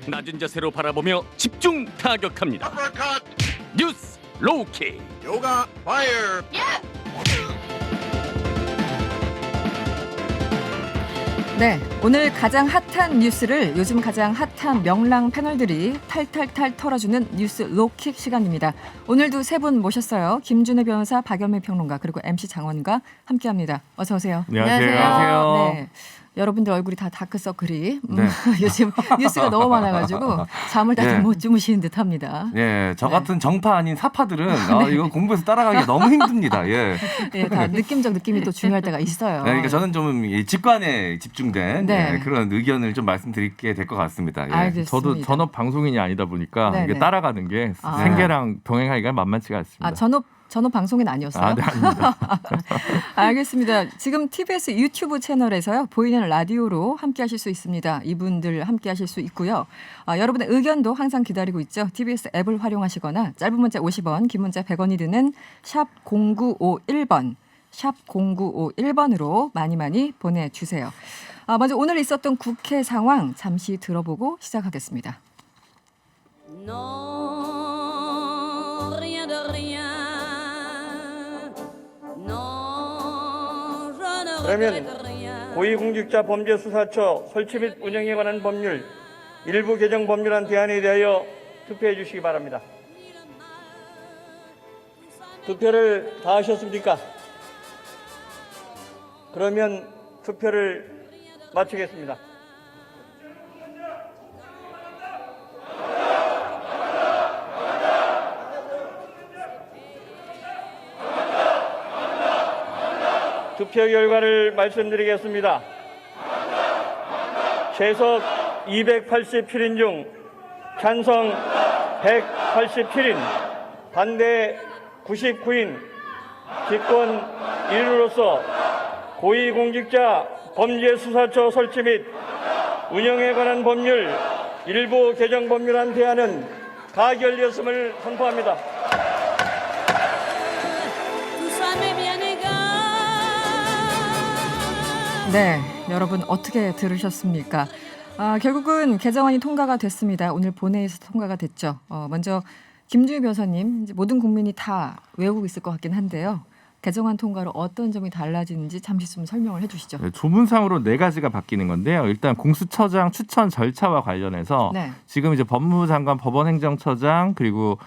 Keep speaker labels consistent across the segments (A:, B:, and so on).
A: 낮은 자세로 바라보며 집중 타격합니다. 뉴스 로우킥.
B: Yoga fire.
C: 네, 오늘 가장 핫한 뉴스를 요즘 가장 핫한 명랑 패널들이 탈탈탈 털어주는 뉴스 로킥 시간입니다. 오늘도 세 분 모셨어요. 김준우 변호사, 박연미 평론가, 그리고 MC 장원과 함께합니다. 어서 오세요.
D: 안녕하세요.
C: 네, 여러분들 얼굴이 다 다크서클이
D: 네.
C: 요즘 뉴스가 너무 많아가지고 잠을 다 못 주무시는 듯합니다.
D: 예, 저 같은 정파 아닌 사파들은 이거 공부해서 따라가기 너무 힘듭니다. 예.
C: 네, 다 느낌적 느낌이 또 중요할 때가 있어요.
D: 네, 그러니까 저는 좀 이 직관에 집중된
C: 네.
D: 그런 의견을 좀 말씀드리게 될 것 같습니다. 예.
C: 알겠습니다.
E: 저도 전업 방송인이 아니다 보니까
C: 네네.
E: 이게 따라가는 게
C: 아.
E: 생계랑 병행하기가 만만치가 않습니다.
C: 아, 전업 방송인 아니었어요?
E: 네, 아닙니다.
C: 알겠습니다. 지금 TBS 유튜브 채널에서요. 보이는 라디오로 함께하실 수 있습니다. 이분들 함께하실 수 있고요. 여러분의 의견도 항상 기다리고 있죠. TBS 앱을 활용하시거나 짧은 문자 50원, 긴 문자 100원이 드는 샵 0951번, 샵 0951번으로 많이 보내주세요. 먼저 오늘 있었던 국회 상황 잠시 들어보고 시작하겠습니다.
F: Non, rien de rien. Non, je ne regrette
G: 그러면
F: rien.
G: 고위공직자범죄수사처 설치 및 운영에 관한 법률 일부 개정 법률안 대안에 대하여 투표해 주시기 바랍니다. 투표를 다 하셨습니까? 그러면 투표를 마치겠습니다. 투표 결과를 말씀드리겠습니다. 최석 287인 중 찬성 187인, 반대 99인, 기권 1인으로서 고위공직자 범죄수사처 설치 및 운영에 관한 법률 일부 개정 법률안 대안은 가결되었음을 선포합니다.
F: Tout ça m'est bien égal.
C: 네, 여러분 어떻게 들으셨습니까? 결국은 개정안이 통과가 됐습니다. 오늘 본회의에서 통과가 됐죠. 먼저 김준우 변호사님, 이제 모든 국민이 다 외우고 있을 것 같긴 한데요. 개정안 통과로 어떤 점이 달라지는지 잠시 좀 설명을 해주시죠.
E: 네, 조문상으로 4가지가 바뀌는 건데요. 일단 공수처장 추천 절차와 관련해서
C: 네.
E: 지금 이제 법무부 장관, 법원행정처장 그리고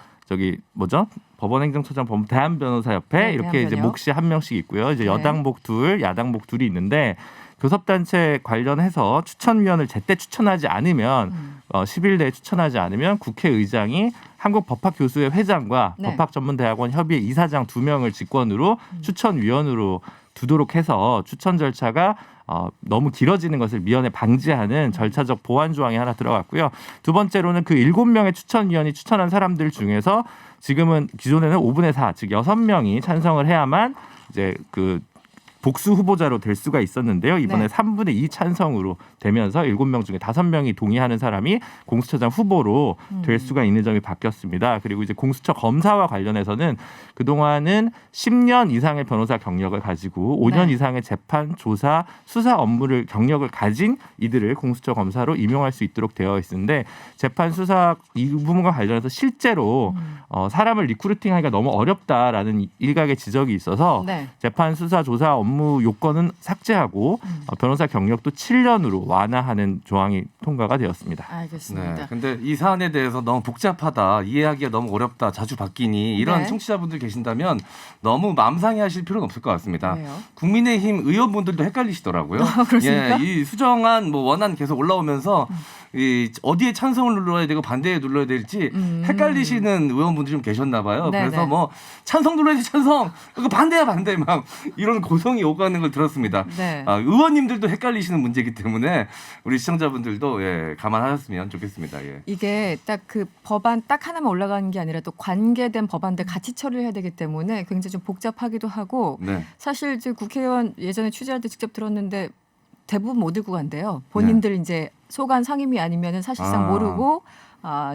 E: 법원행정처장, 대한변호사협회
C: 네,
E: 이렇게 이제
C: 대한변협.
E: 몫이 한 명씩 있고요. 이제
C: 네.
E: 여당복 둘, 야당복 둘이 있는데 교섭단체 관련해서 추천위원을 제때 추천하지 않으면 10일 내에 추천하지 않으면 국회의장이 한국법학교수회 회장과
C: 네.
E: 법학전문대학원 협의회 이사장 2명을 직권으로 추천위원으로 두도록 해서 추천 절차가 너무 길어지는 것을 미연에 방지하는 절차적 보완 조항이 하나 들어갔고요. 두 번째로는 그 7명의 추천위원이 추천한 사람들 중에서 지금은 기존에는 5분의 4, 즉 6명이 찬성을 해야만 이제 그 복수 후보자로 될 수가 있었는데요. 이번에
C: 네.
E: 3분의 2 찬성으로 되면서 7명 중에 5명이 동의하는 사람이 공수처장 후보로 될 수가 있는 점이 바뀌었습니다. 그리고 이제 공수처 검사와 관련해서는 그동안은 10년 이상의 변호사 경력을 가지고 5년
C: 네.
E: 이상의 재판, 조사, 수사 업무를 경력을 가진 이들을 공수처 검사로 임용할 수 있도록 되어 있는데 재판, 수사 이 부분과 관련해서 실제로 사람을 리크루팅하기가 너무 어렵다라는 일각의 지적이 있어서
C: 네.
E: 재판, 수사, 조사 업무 요건은 삭제하고 변호사 경력도 7년으로 완화하는 조항이 통과가 되었습니다.
C: 알겠습니다.
D: 네. 근데 이 사안에 대해서 너무 복잡하다, 이해하기가 너무 어렵다, 자주 바뀌니 이런
C: 네.
D: 청취자분들 계신다면 너무 맘상해하실 필요는 없을 것 같습니다.
C: 왜요?
D: 국민의힘 의원분들도 헷갈리시더라고요.
C: 그렇습니까?
D: 이 수정안 원안 계속 올라오면서 이 어디에 찬성을 눌러야 되고 반대에 눌러야 될지 헷갈리시는 의원분들이 좀 계셨나 봐요.
C: 네네.
D: 그래서 뭐 찬성 눌러야지 찬성, 이거 반대야 반대 막 이런 고성이 오가는 걸 들었습니다.
C: 네.
D: 의원님들도 헷갈리시는 문제이기 때문에 우리 시청자분들도 감안하셨으면 좋겠습니다. 예.
C: 이게 딱 그 법안 딱 하나만 올라가는 게 아니라 또 관계된 법안들 같이 처리를 해야 되기 때문에 굉장히 좀 복잡하기도 하고
D: 네.
C: 사실 이제 국회의원 예전에 취재할 때 직접 들었는데 대부분 못 들고 간대요. 본인들 이제 소관 상임위 아니면은 사실상
D: 아.
C: 모르고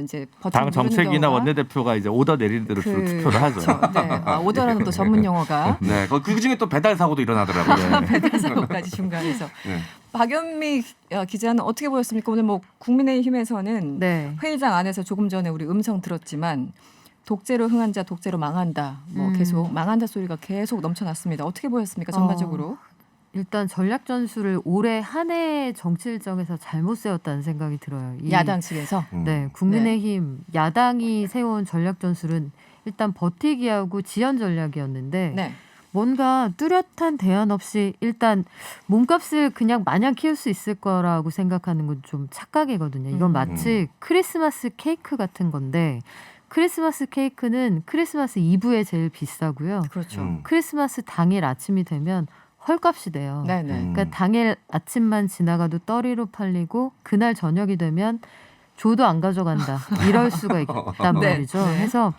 C: 이제 버튼
E: 당 정책이나 원내대표가 이제 오더 내리는 대로 주로 투표를 하죠.
C: 그렇죠. 네. 오더라는 또 전문 용어가
D: 네, 그 중에 또 배달 사고도 일어나더라고요.
C: 배달 사고까지 중간에서.
D: 네.
C: 박연미 기자는 어떻게 보였습니까? 오늘 뭐 국민의힘에서는
B: 네.
C: 회의장 안에서 조금 전에 우리 음성 들었지만 독재로 흥한 자 독재로 망한다. 뭐 계속 망한다 소리가 계속 넘쳐났습니다. 어떻게 보였습니까? 전반적으로.
B: 일단 전략 전술을 올해 한 해 정치 일정에서 잘못 세웠다는 생각이 들어요.
C: 야당 측에서.
B: 네, 국민의힘 야당이 세운 전략 전술은 일단 버티기하고 지연 전략이었는데
C: 네.
B: 뭔가 뚜렷한 대안 없이 일단 몸값을 그냥 마냥 키울 수 있을 거라고 생각하는 건 좀 착각이거든요. 이건 마치 크리스마스 케이크 같은 건데 크리스마스 케이크는 크리스마스 이브에 제일 비싸고요.
C: 그렇죠.
B: 크리스마스 당일 아침이 되면 헐값이 돼요.
C: 네네.
B: 그러니까 당일 아침만 지나가도 떨이로 팔리고 그날 저녁이 되면 줘도 안 가져간다. 이럴 수가 있단
C: 네.
B: 말이죠.
C: 네.
B: 그래서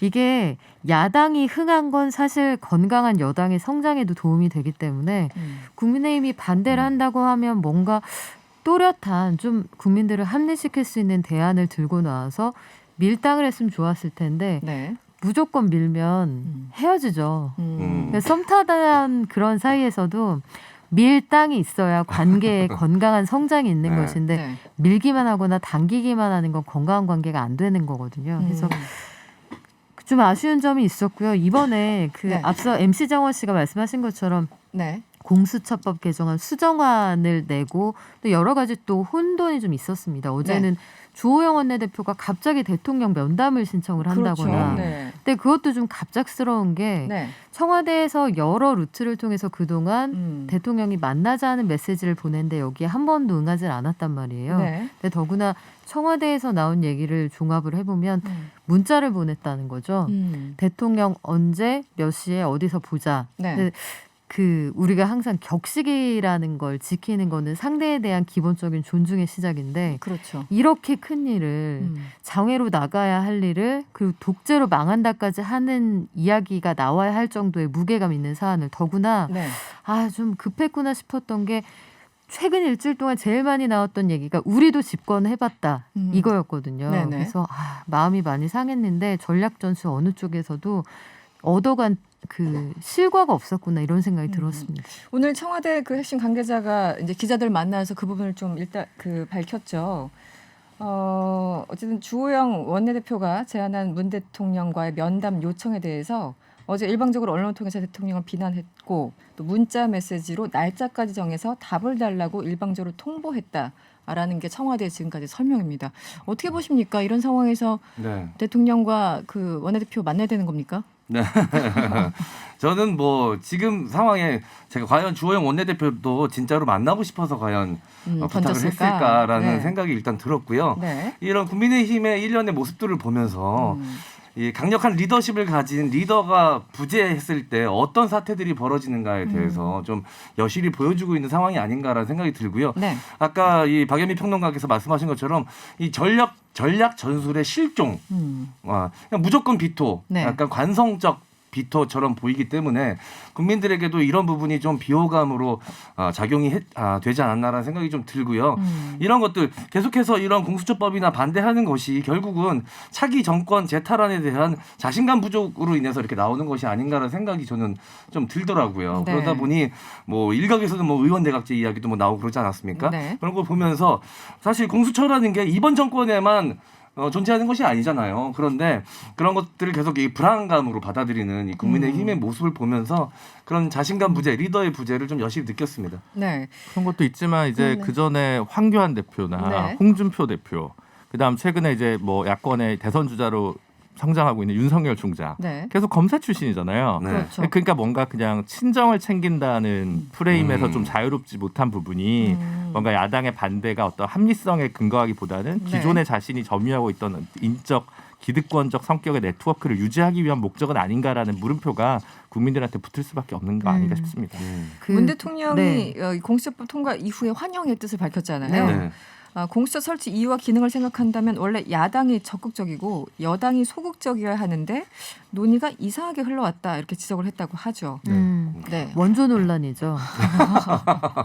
B: 이게 야당이 흥한 건 사실 건강한 여당의 성장에도 도움이 되기 때문에 국민의힘이 반대를 한다고 하면 뭔가 또렷한 좀 국민들을 합리시킬 수 있는 대안을 들고 나와서 밀당을 했으면 좋았을 텐데
C: 네.
B: 무조건 밀면 헤어지죠.
C: 음.
B: 썸 타다한 그런 사이에서도 밀당이 있어야 관계에 건강한 성장이 있는
D: 네.
B: 것인데
C: 네.
B: 밀기만 하거나 당기기만 하는 건 건강한 관계가 안 되는 거거든요. 그래서
C: 음.
B: 좀 아쉬운 점이 있었고요. 이번에 그
C: 네.
B: 앞서 MC 정원 씨가 말씀하신 것처럼
C: 네.
B: 공수처법 개정안 수정안을 내고 또 여러 가지 또 혼돈이 좀 있었습니다. 어제는 주호영 원내대표가 갑자기 대통령 면담을 신청을 한다거나
C: 그렇죠. 네.
B: 근데 그것도 좀 갑작스러운 게
C: 네.
B: 청와대에서 여러 루트를 통해서 그동안
C: 음.
B: 대통령이 만나자는 메시지를 보냈는데 여기에 한 번도 응하지 않았단 말이에요.
C: 네.
B: 근데 더구나 청와대에서 나온 얘기를 종합을 해보면 문자를 보냈다는 거죠. 대통령 언제 몇 시에 어디서 보자.
C: 네.
B: 근데 그 우리가 항상 격식이라는 걸 지키는 거는 상대에 대한 기본적인 존중의 시작인데
C: 그렇죠.
B: 이렇게 큰 일을 장외로 나가야 할 일을 그리고 독재로 망한다까지 하는 이야기가 나와야 할 정도의 무게감 있는 사안을 더구나
C: 네.
B: 좀 급했구나 싶었던 게 최근 일주일 동안 제일 많이 나왔던 얘기가 우리도 집권해봤다 이거였거든요.
C: 네네.
B: 그래서 마음이 많이 상했는데 전략 전술 어느 쪽에서도 얻어간 그 실과가 없었구나 이런 생각이 들었습니다.
C: 오늘 청와대 그 핵심 관계자가 이제 기자들 만나서 그 부분을 좀 일단 밝혔죠. 어쨌든 주호영 원내대표가 제안한 문 대통령과의 면담 요청에 대해서 어제 일방적으로 언론을 통해서 대통령을 비난했고 또 문자 메시지로 날짜까지 정해서 답을 달라고 일방적으로 통보했다라는 게 청와대의 지금까지 설명입니다. 어떻게 보십니까? 이런 상황에서
D: 네.
C: 대통령과 그 원내대표 만나야 되는 겁니까?
D: 네. 저는 뭐 지금 상황에 제가 과연 주호영 원내대표도 진짜로 만나고 싶어서 과연 부탁을
C: 던졌을까?
D: 했을까라는
C: 네.
D: 생각이 일단 들었고요.
C: 네.
D: 이런 국민의힘의 일련의 모습들을 보면서 이 강력한 리더십을 가진 리더가 부재했을 때 어떤 사태들이 벌어지는가에 대해서 좀 여실히 보여주고 있는 상황이 아닌가라는 생각이 들고요.
C: 네.
D: 아까 이 박연미 평론가께서 말씀하신 것처럼 이 전략 전술의 실종, 그냥 무조건 비토,
C: 네.
D: 약간 관성적 비토처럼 보이기 때문에 국민들에게도 이런 부분이 좀 비호감으로 작용이 되지 않았나라는 생각이 좀 들고요. 이런 것들 계속해서 이런 공수처법이나 반대하는 것이 결국은 차기 정권 재탈환에 대한 자신감 부족으로 인해서 이렇게 나오는 것이 아닌가라는 생각이 저는 좀 들더라고요.
C: 네.
D: 그러다 보니 뭐 일각에서는 뭐 의원 내각제 이야기도 뭐 나오고 그러지 않았습니까?
C: 네.
D: 그런 걸 보면서 사실 공수처라는 게 이번 정권에만 존재하는 것이 아니잖아요. 그런데 그런 것들을 계속 이 불안감으로 받아들이는 이 국민의힘의 모습을 보면서 그런 자신감 부재, 리더의 부재를 좀 여실히 느꼈습니다.
C: 네.
E: 그런 것도 있지만 이제 그 전에 황교안 대표나
C: 네.
E: 홍준표 대표, 그다음 최근에 이제 뭐 야권의 대선 주자로 성장하고 있는 윤석열 총장,
C: 네.
E: 계속 검사 출신이잖아요.
D: 네.
C: 그렇죠.
E: 그러니까 뭔가 그냥 친정을 챙긴다는 프레임에서 좀 자유롭지 못한 부분이 뭔가 야당의 반대가 어떤 합리성에 근거하기보다는
C: 네.
E: 기존의 자신이 점유하고 있던 인적 기득권적 성격의 네트워크를 유지하기 위한 목적은 아닌가라는 물음표가 국민들한테 붙을 수밖에 없는 거 아닌가 싶습니다.
C: 문 대통령이
B: 네.
C: 공수처법 통과 이후에 환영의 뜻을 밝혔잖아요.
D: 네.
C: 공수처 설치 이유와 기능을 생각한다면 원래 야당이 적극적이고 여당이 소극적이어야 하는데 논의가 이상하게 흘러왔다 이렇게 지적을 했다고 하죠. 네.
B: 원조 논란이죠.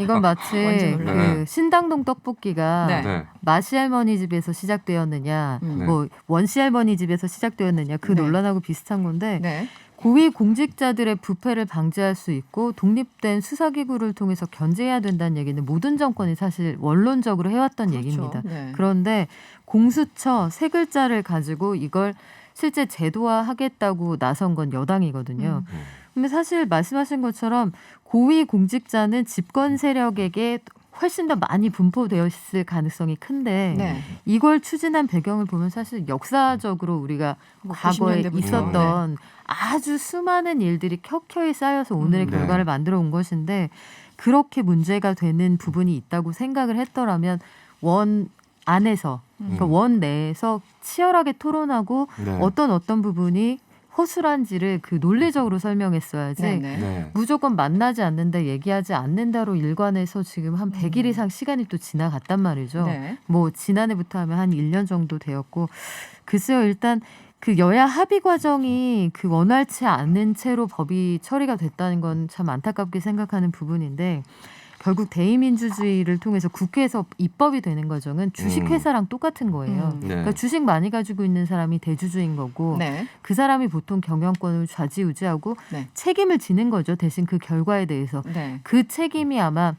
B: 이건 마치
C: 원조 논란.
B: 그 신당동 떡볶이가
C: 네.
D: 네.
B: 마시 할머니 집에서 시작되었느냐,
C: 음.
B: 뭐 원시 할머니 집에서 시작되었느냐 그
C: 네.
B: 논란하고 비슷한 건데
C: 네.
B: 고위 공직자들의 부패를 방지할 수 있고 독립된 수사기구를 통해서 견제해야 된다는 얘기는 모든 정권이 사실 원론적으로 해왔던
C: 그렇죠.
B: 얘기입니다.
C: 네.
B: 그런데 공수처 세 글자를 가지고 이걸 실제 제도화하겠다고 나선 건 여당이거든요. 근데 사실 말씀하신 것처럼 고위 공직자는 집권 세력에게 훨씬 더 많이 분포되어 있을 가능성이 큰데
C: 네.
B: 이걸 추진한 배경을 보면 사실 역사적으로 우리가
C: 뭐
B: 과거에
C: 90년대부터.
B: 있었던 아주 수많은 일들이 켜켜이 쌓여서 오늘의
D: 네.
B: 결과를 만들어 온 것인데 그렇게 문제가 되는 부분이 있다고 생각을 했더라면 원 안에서 그러니까 원 내에서 치열하게 토론하고
D: 네.
B: 어떤 부분이 허술한지를 그 논리적으로 설명했어야지
C: 네. 네.
D: 네.
B: 무조건 만나지 않는다, 얘기하지 않는다로 일관해서 지금 한 100일 이상 시간이 또 지나갔단 말이죠.
C: 네.
B: 뭐 지난해부터 하면 한 1년 정도 되었고 글쎄요. 일단 그 여야 합의 과정이 그 원활치 않은 채로 법이 처리가 됐다는 건 참 안타깝게 생각하는 부분인데 결국 대의민주주의를 통해서 국회에서 입법이 되는 과정은 주식회사랑 똑같은 거예요.
C: 음.
D: 네.
B: 그러니까 주식 많이 가지고 있는 사람이 대주주인 거고
C: 네.
B: 그 사람이 보통 경영권을 좌지우지하고
C: 네.
B: 책임을 지는 거죠. 대신 그 결과에 대해서.
C: 네.
B: 그 책임이 아마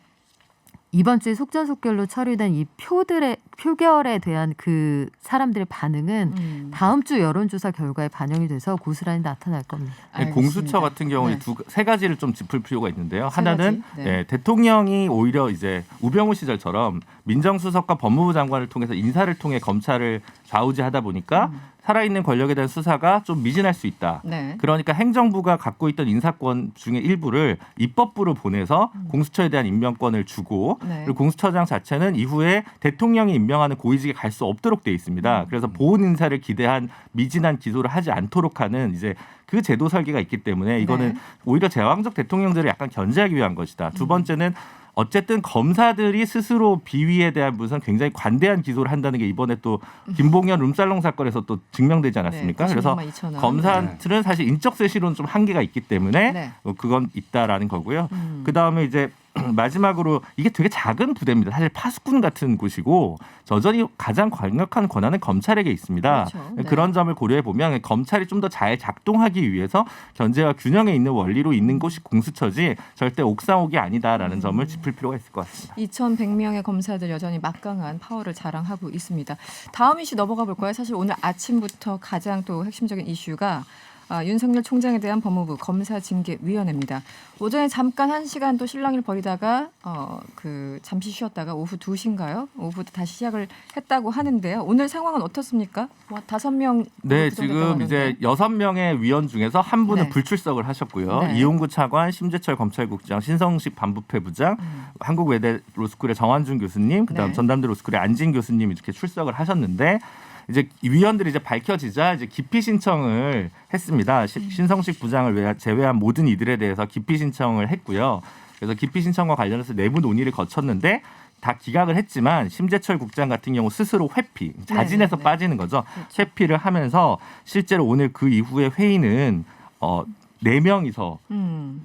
B: 이번 주에 속전속결로 처리된 이 표결에 대한 그 사람들의 반응은 다음 주 여론조사 결과에 반영이 돼서 고스란히 나타날 겁니다.
C: 알겠습니다.
E: 공수처 같은 경우에
C: 네.
E: 세 가지를 좀 짚을 필요가 있는데요.
C: 세
E: 하나는
C: 가지? 네.
E: 대통령이 오히려 이제 우병우 시절처럼 민정수석과 법무부 장관을 통해서 인사를 통해 검찰을 좌우지하다 보니까 살아있는 권력에 대한 수사가 좀 미진할 수 있다.
C: 네.
E: 그러니까 행정부가 갖고 있던 인사권 중에 일부를 입법부로 보내서 공수처에 대한 임명권을 주고
C: 네.
E: 그리고 공수처장 자체는 이후에 대통령이 임명하는 고위직에 갈 수 없도록 돼 있습니다. 그래서 보훈 인사를 기대한 미진한 기소를 하지 않도록 하는 이제 그 제도 설계가 있기 때문에 이거는
C: 네.
E: 오히려 제왕적 대통령제를 약간 견제하기 위한 것이다. 두 번째는 어쨌든 검사들이 스스로 비위에 대한 무슨 굉장히 관대한 기소를 한다는 게 이번에 또 김봉현 룸살롱 사건에서 또 증명되지 않았습니까?
C: 네,
E: 그래서
C: 96만 2천 원.
E: 검사들은 사실 인적 쇄신론 좀 한계가 있기 때문에
C: 네.
E: 그건 있다라는 거고요. 그 다음에 이제 마지막으로 이게 되게 작은 부대입니다. 사실 파수꾼 같은 곳이고 여전히 가장 강력한 권한은 검찰에게 있습니다.
C: 그렇죠. 네.
E: 그런 점을 고려해 보면 검찰이 좀 더 잘 작동하기 위해서 견제와 균형에 있는 원리로 있는 곳이 공수처지 절대 옥상옥이 아니다라는 점을 짚을 필요가 있을 것 같습니다.
C: 2,100명의 검사들 여전히 막강한 파워를 자랑하고 있습니다. 다음 이슈 넘어가 볼까요? 사실 오늘 아침부터 가장 또 핵심적인 이슈가 윤석열 총장에 대한 법무부 검사징계위원회입니다. 오전에 잠깐 1시간 또 실랑이를 벌이다가 잠시 쉬었다가 오후 2시인가요? 오후부터 다시 시작을 했다고 하는데요. 오늘 상황은 어떻습니까? 5명
E: 네, 지금 이제 6명의 위원 중에서 한 분은
C: 네.
E: 불출석을 하셨고요.
C: 네.
E: 이용구 차관, 심재철 검찰국장, 신성식 반부패 부장, 한국외대 로스쿨의 정환준 교수님, 그다음
C: 네.
E: 전담대 로스쿨의 안진 교수님 이렇게 출석을 하셨는데 이제 이 위원들이 이제 밝혀지자 이제 기피 신청을 했습니다. 신성식 부장을 제외한 모든 이들에 대해서 기피 신청을 했고요. 그래서 기피 신청과 관련해서 내부 논의를 거쳤는데 다 기각을 했지만 심재철 국장 같은 경우 스스로 회피, 자진해서
C: 네.
E: 빠지는 거죠.
C: 그렇죠.
E: 회피를 하면서 실제로 오늘 그 이후에 회의는 4명이서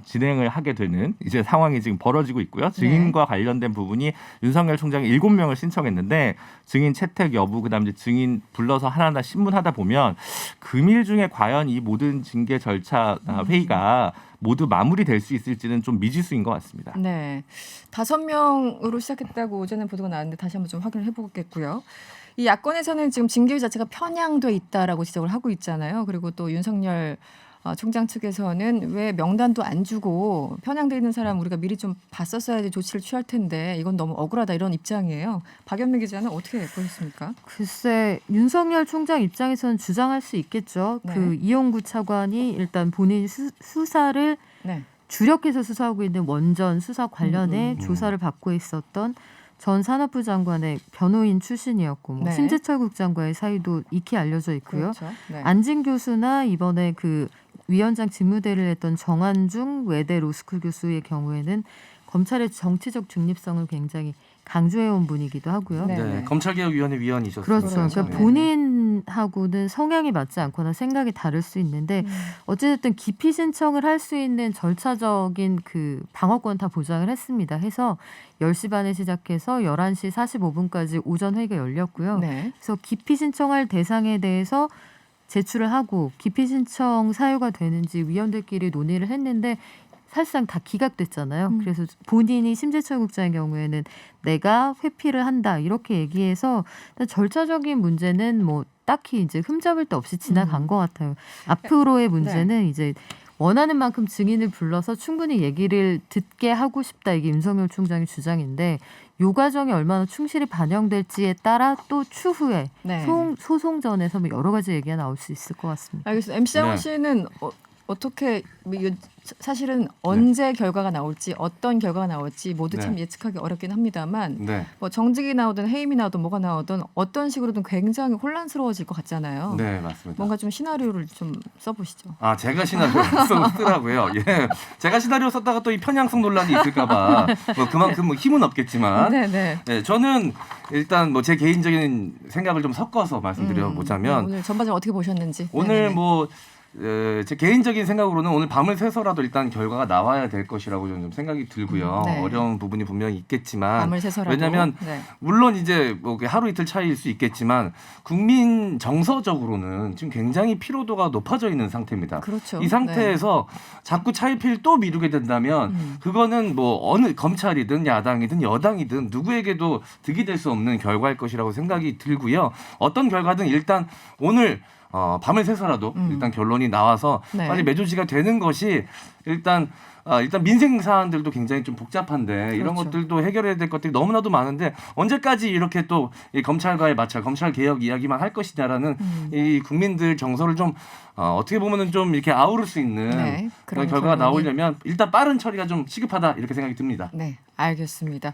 E: 진행을 하게 되는 이제 상황이 지금 벌어지고 있고요. 증인과 관련된 부분이 윤석열 총장이 7명을 신청했는데 증인 채택 여부 그다음에 증인 불러서 하나하나 신문하다 보면 금일 중에 과연 이 모든 징계 절차 회의가 모두 마무리될 수 있을지는 좀 미지수인 것 같습니다.
C: 네, 5명으로 시작했다고 오전에 보도가 나왔는데 다시 한번 좀 확인을 해보겠고요. 이 야권에서는 지금 징계위 자체가 편향돼 있다라고 지적을 하고 있잖아요. 그리고 또 윤석열 총장 측에서는 왜 명단도 안 주고 편향돼 있는 사람 우리가 미리 좀 봤었어야지 조치를 취할 텐데 이건 너무 억울하다 이런 입장이에요. 박연미 기자는 어떻게 보셨습니까?
B: 글쎄 윤석열 총장 입장에서는 주장할 수 있겠죠.
C: 네.
B: 그 이용구 차관이 일단 본인 수사를
C: 네.
B: 주력해서 수사하고 있는 원전 수사 관련해 조사를 받고 있었던 전 산업부 장관의 변호인 출신이었고 뭐
C: 네.
B: 심재철 국장과의 사이도 익히 알려져 있고요.
C: 그렇죠. 네.
B: 안진 교수나 이번에 그 위원장 직무대를 했던 정한중 외대 로스쿨 교수의 경우에는 검찰의 정치적 중립성을 굉장히 강조해온 분이기도 하고요.
C: 네.
D: 네, 검찰개혁위원회 위원이셨어요.
B: 그렇죠.
C: 그렇죠.
B: 그러니까 본인하고는 성향이 맞지 않거나 생각이 다를 수 있는데 어쨌든 기피 신청을 할 수 있는 절차적인 그 방어권 다 보장을 했습니다. 해서 10시 반에 시작해서 11시 45분까지 오전 회의가 열렸고요.
C: 네.
B: 그래서 기피 신청할 대상에 대해서 제출을 하고 기피 신청 사유가 되는지 위원들끼리 논의를 했는데 사실상 다 기각됐잖아요. 그래서 본인이 심재철 국장의 경우에는 내가 회피를 한다 이렇게 얘기해서 절차적인 문제는 뭐 딱히 이제 흠잡을 데 없이 지나간 것 같아요. 앞으로의 문제는 이제 원하는 만큼 증인을 불러서 충분히 얘기를 듣게 하고 싶다 이게 윤석열 총장의 주장인데 요 과정이 얼마나 충실히 반영될지에 따라 또 추후에
C: 네.
B: 소송전에서 뭐 여러 가지 얘기가 나올 수 있을 것 같습니다.
C: 알겠습니다. MC 장원
D: 네.
C: 씨는 어떻게 이거 사실은 언제 결과가 나올지 어떤 결과가 나올지 모두 참
D: 네.
C: 예측하기 어렵긴 합니다만
D: 네.
C: 뭐 정직이 나오든 해임이 나오든 뭐가 나오든 어떤 식으로든 굉장히 혼란스러워질 것 같잖아요.
D: 네, 맞습니다.
C: 뭔가 좀 시나리오를 좀 써보시죠.
D: 아, 제가 시나리오 쓰더라고요. 예. 제가 시나리오 썼다가 또 이 편향성 논란이 있을까봐 뭐 그만큼 뭐 힘은 없겠지만
C: 네네.
D: 네, 저는 일단 뭐 제 개인적인 생각을 좀 섞어서 말씀드려보자면
C: 오늘 전반적으로 어떻게 보셨는지.
D: 오늘
C: 네네네.
D: 뭐 제 개인적인 생각으로는 오늘 밤을 새서라도 일단 결과가 나와야 될 것이라고 좀 생각이 들고요.
C: 네.
D: 어려운 부분이 분명히 있겠지만
C: 밤을 새서라도.
D: 왜냐하면
C: 네.
D: 물론 이제 뭐 하루 이틀 차이일 수 있겠지만 국민 정서적으로는 지금 굉장히 피로도가 높아져 있는 상태입니다.
C: 그렇죠.
D: 이 상태에서 자꾸 차일피일 또 미루게 된다면 그거는 뭐 어느 검찰이든 야당이든 여당이든 누구에게도 득이 될 수 없는 결과일 것이라고 생각이 들고요. 어떤 결과든 일단 오늘 밤을 새서라도 일단 결론이 나와서
C: 네.
D: 빨리 매조지가 되는 것이 일단 민생 사안들도 굉장히 좀 복잡한데 이런
C: 그렇죠.
D: 것들도 해결해야 될 것들이 너무나도 많은데 언제까지 이렇게 또 이 검찰과의 마찰, 검찰 개혁 이야기만 할 것이냐라는 이 국민들 정서를 좀 어떻게 보면은 좀 이렇게 아우를 수 있는
C: 네,
D: 그런
C: 그런
D: 결과가
C: 결론이-
D: 나오려면 일단 빠른 처리가 좀 시급하다 이렇게 생각이 듭니다.
C: 네, 알겠습니다.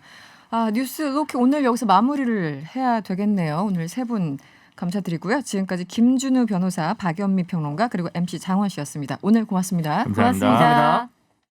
C: 뉴스 로키 오늘 여기서 마무리를 해야 되겠네요. 오늘 세 분 감사드리고요. 지금까지 김준우 변호사, 박연미 평론가 그리고 MC 장원 씨였습니다. 오늘 고맙습니다.
E: 감사합니다.
B: 고맙습니다.